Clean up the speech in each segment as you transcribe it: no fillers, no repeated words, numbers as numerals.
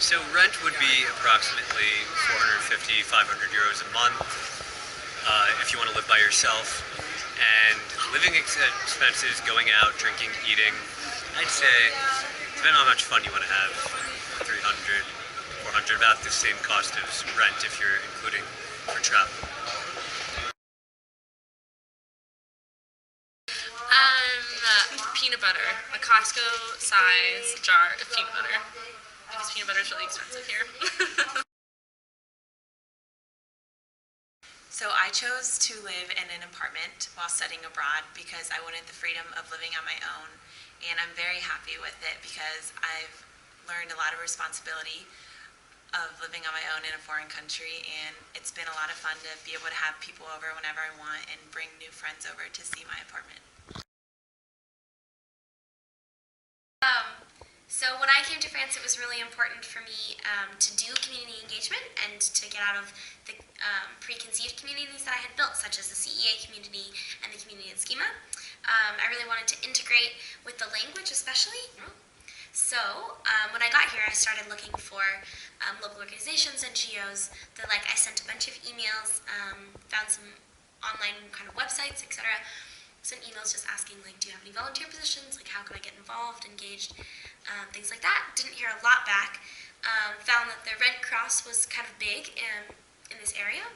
So rent would be approximately 450, 500 euros a month if you want to live by yourself. And living expenses, going out, drinking, eating, I'd say, depending on how much fun you want to have, 300, 400, about the same cost as rent if you're including for travel. Peanut butter, a Costco size jar of peanut butter, because peanut butter is really expensive here. So I chose to live in an apartment while studying abroad because I wanted the freedom of living on my own, and I'm very happy with it because I've learned a lot of responsibility of living on my own in a foreign country, and it's been a lot of fun to be able to have people over whenever I want and bring new friends over to see my apartment. So when I came to France, it was really important for me to do community engagement and to get out of the preconceived communities that I had built, such as the CEA community and the community in Schema. I really wanted to integrate with the language especially. So when I got here, I started looking for local organizations, NGOs. I sent a bunch of emails, found some online kind of websites, etc. Sent emails just asking, do you have any volunteer positions? How can I get involved, engaged, things like that. Didn't hear a lot back. Found that the Red Cross was kind of big in this area.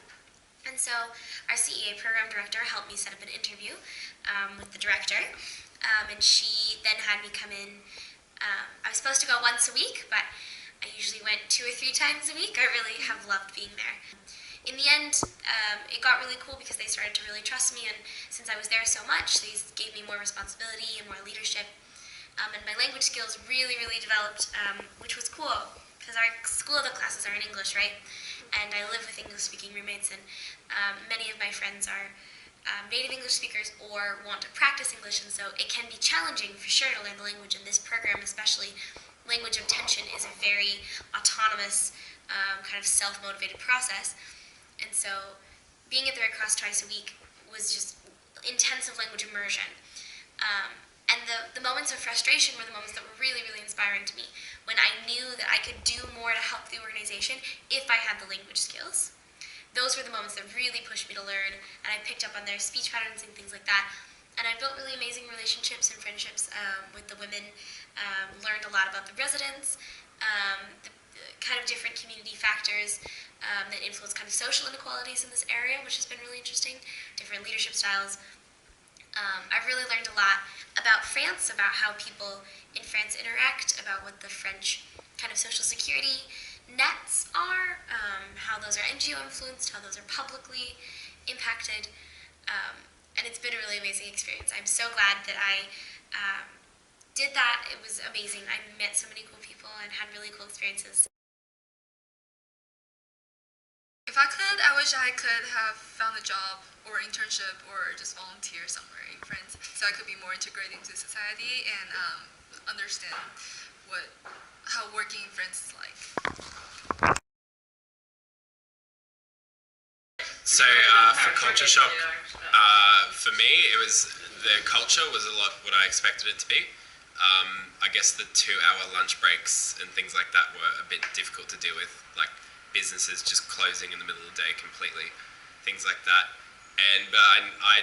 And so our CEA program director helped me set up an interview with the director. And she then had me come in. I was supposed to go once a week, but I usually went 2 or 3 times a week. I really have loved being there. In the end, it got really cool because they started to really trust me, and since I was there so much, they gave me more responsibility and more leadership, and my language skills really, really developed, which was cool, because our school of the classes are in English, right? And I live with English-speaking roommates, and many of my friends are native English speakers or want to practice English, and so it can be challenging for sure to learn the language. In this program especially, language of tension is a very autonomous, kind of self-motivated process. And so being at the Red Cross twice a week was just intensive language immersion. And the moments of frustration were the moments that were really, really inspiring to me, when I knew that I could do more to help the organization if I had the language skills. Those were the moments that really pushed me to learn, and I picked up on their speech patterns and things like that. And I built really amazing relationships and friendships with the women, learned a lot about the residents, the kind of different community factors that influence kind of social inequalities in this area, which has been really interesting, different leadership styles. I've really learned a lot about France, about how people in France interact, about what the French kind of social security nets are, how those are NGO influenced, how those are publicly impacted, and it's been a really amazing experience. I'm so glad that I did that. It was amazing. I met so many cool people and had really cool experiences. If I could, I wish I could have found a job or internship or just volunteer somewhere in France, so I could be more integrated into society and understand how working in France is like. So for culture shock, for me, the culture was a lot what I expected it to be. I guess the 2-hour lunch breaks and things like that were a bit difficult to deal with, like businesses just closing in the middle of the day completely, things like that. But I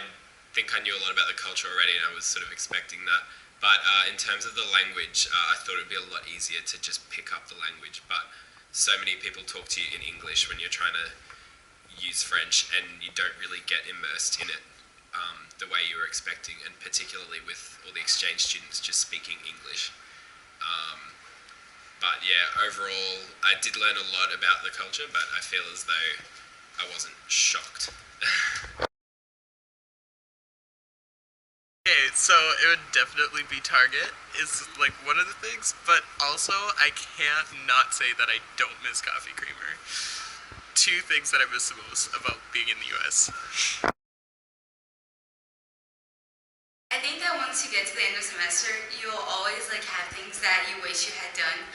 think I knew a lot about the culture already, and I was sort of expecting that. But in terms of the language, I thought it would be a lot easier to just pick up the language. But so many people talk to you in English when you're trying to use French, and you don't really get immersed in it the way you were expecting, and particularly with all the exchange students just speaking English. But yeah, overall, I did learn a lot about the culture, but I feel as though I wasn't shocked. Okay, so it would definitely be Target, is one of the things, but also I can't not say that I don't miss coffee creamer. 2 things that I miss the most about being in the US. I think that once you get to the end of the semester, you'll always have things that you wish you had done.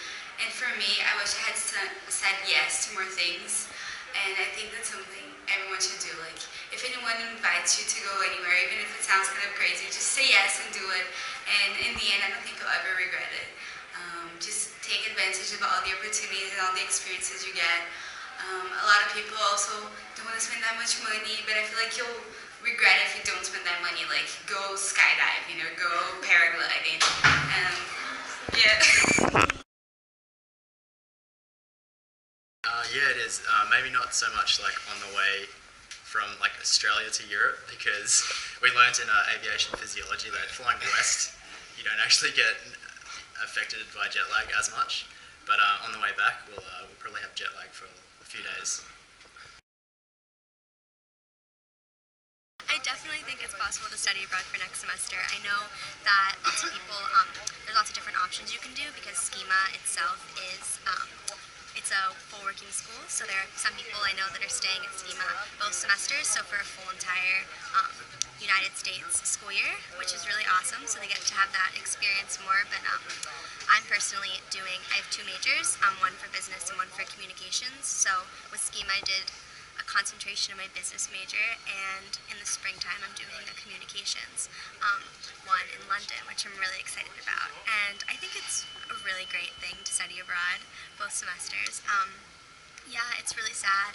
And for me, I wish I had said yes to more things. And I think that's something everyone should do. If anyone invites you to go anywhere, even if it sounds kind of crazy, just say yes and do it. And in the end, I don't think you'll ever regret it. just take advantage of all the opportunities and all the experiences you get. A lot of people also don't want to spend that much money, but I feel like you'll regret it if you don't spend that money. Like, go skydive, go paragliding. Yeah. Yeah, it is. Maybe not so much like on the way from like Australia to Europe, because we learnt in aviation physiology that flying west, you don't actually get affected by jet lag as much. But on the way back, we'll probably have jet lag for a few days. I definitely think it's possible to study abroad for next semester. I know that lots of people, there's lots of different options you can do because Schema itself is, it's a full working school. So there are some people I know that are staying at Schema both semesters, so for a full entire United States school year, which is really awesome. So they get to have that experience more. But I'm personally I have two majors, one for business and one for communications. So with Schema I did a concentration of my business major, and in the springtime I'm doing a communications one in London, which I'm really excited about. And I think it's a really great thing to study abroad both semesters. Yeah, it's really sad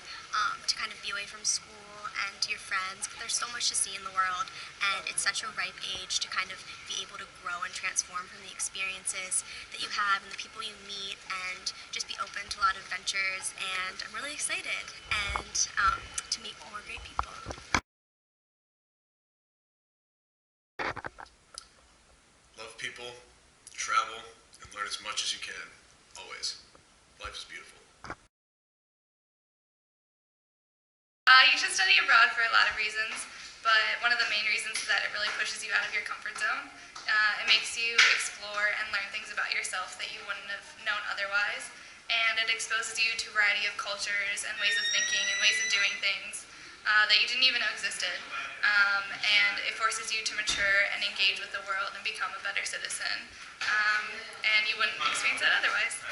to kind of be away from school and your friends, but there's so much to see in the world, and it's such a ripe age to kind of be able to grow and transform from the experiences that you have and the people you meet, and just be open to a lot of adventures. And I'm really excited and to meet more great people. Love people, travel, and learn as much as you can. Always. Life is beautiful. You should study abroad for a lot of reasons, but one of the main reasons is that it really pushes you out of your comfort zone. It makes you explore and learn things about yourself that you wouldn't have known otherwise, and it exposes you to a variety of cultures and ways of thinking and ways of doing things that you didn't even know existed. And it forces you to mature and engage with the world and become a better citizen. And you wouldn't experience that otherwise.